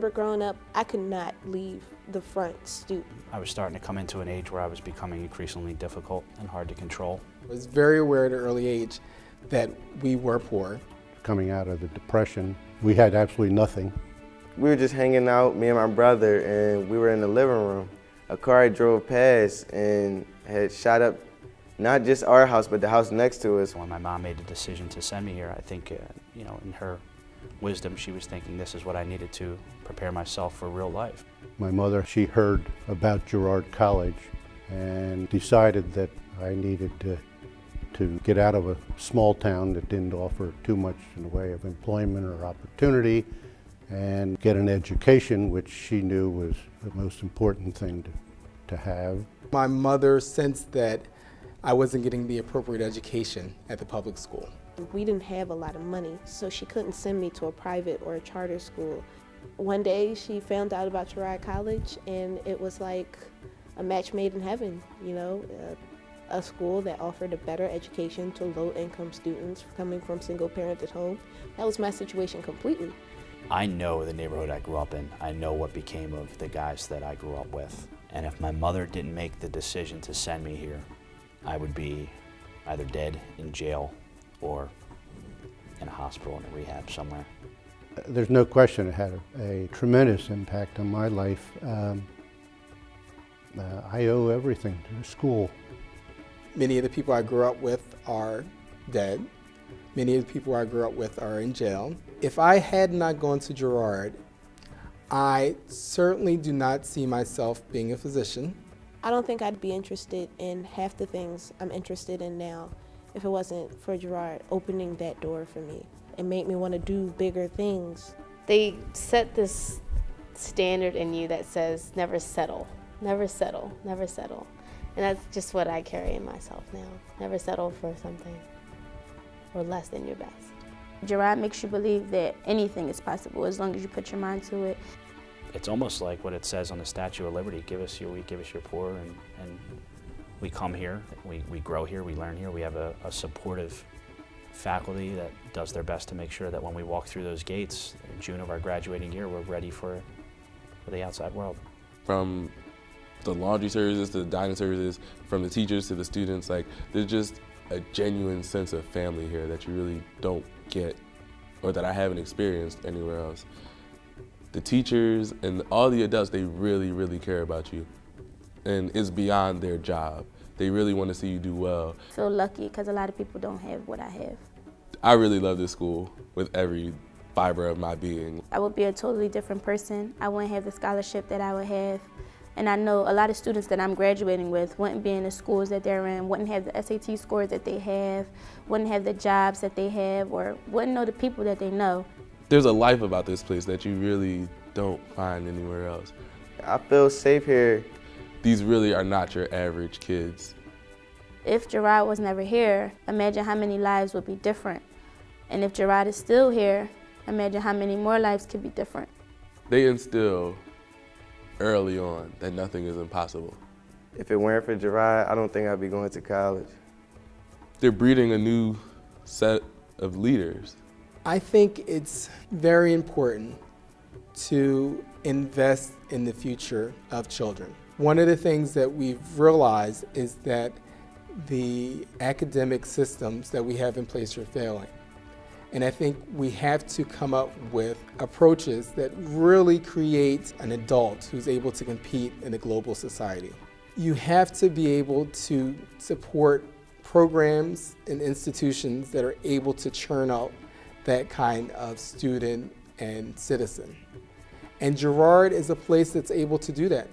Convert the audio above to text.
remember growing up, I could not leave the front stoop. I was starting to come into an age where I was becoming increasingly difficult and hard to control. I was very aware at an early age that we were poor. Coming out of the Depression, we had absolutely nothing. We were just hanging out, me and my brother, and we were in the living room. A car had drove past and had shot up not just our house, but the house next to us. When my mom made the decision to send me here, I think, in her wisdom, she was thinking this is what I needed to prepare myself for real life. My mother, she heard about Girard College and decided that I needed to get out of a small town that didn't offer too much in the way of employment or opportunity and get an education, which she knew was the most important thing to have. My mother sensed that I wasn't getting the appropriate education at the public school. We didn't have a lot of money, so she couldn't send me to a private or a charter school. One day she found out about Girard College, and it was like a match made in heaven, a school that offered a better education to low-income students coming from single-parented homes. That was my situation completely. I know the neighborhood I grew up in. I know what became of the guys that I grew up with. And if my mother didn't make the decision to send me here, I would be either dead in jail or in a hospital in a rehab somewhere. There's no question it had a tremendous impact on my life. I owe everything to the school. Many of the people I grew up with are dead. Many of the people I grew up with are in jail. If I had not gone to Girard, I certainly do not see myself being a physician. I don't think I'd be interested in half the things I'm interested in now if it wasn't for Girard opening that door for me. It made me want to do bigger things. They set this standard in you that says never settle, never settle, never settle. And that's just what I carry in myself now. Never settle for something or less than your best. Girard makes you believe that anything is possible as long as you put your mind to it. It's almost like what it says on the Statue of Liberty, give us your wheat, give us your poor, and we come here, we grow here, we learn here, we have a supportive faculty that does their best to make sure that when we walk through those gates in June of our graduating year, we're ready for the outside world. From the laundry services to the dining services, from the teachers to the students, there's just a genuine sense of family here that you really don't get, or that I haven't experienced anywhere else. The teachers and all the adults, they really, really care about you. And it's beyond their job. They really want to see you do well. I feel lucky because a lot of people don't have what I have. I really love this school with every fiber of my being. I would be a totally different person. I wouldn't have the scholarship that I would have. And I know a lot of students that I'm graduating with wouldn't be in the schools that they're in, wouldn't have the SAT scores that they have, wouldn't have the jobs that they have, or wouldn't know the people that they know. There's a life about this place that you really don't find anywhere else. I feel safe here. These really are not your average kids. If Girard was never here, imagine how many lives would be different. And if Girard is still here, imagine how many more lives could be different. They instill early on that nothing is impossible. If it weren't for Girard, I don't think I'd be going to college. They're breeding a new set of leaders. I think it's very important to invest in the future of children. One of the things that we've realized is that the academic systems that we have in place are failing. And I think we have to come up with approaches that really create an adult who's able to compete in a global society. You have to be able to support programs and institutions that are able to churn out that kind of student and citizen. And Girard is a place that's able to do that.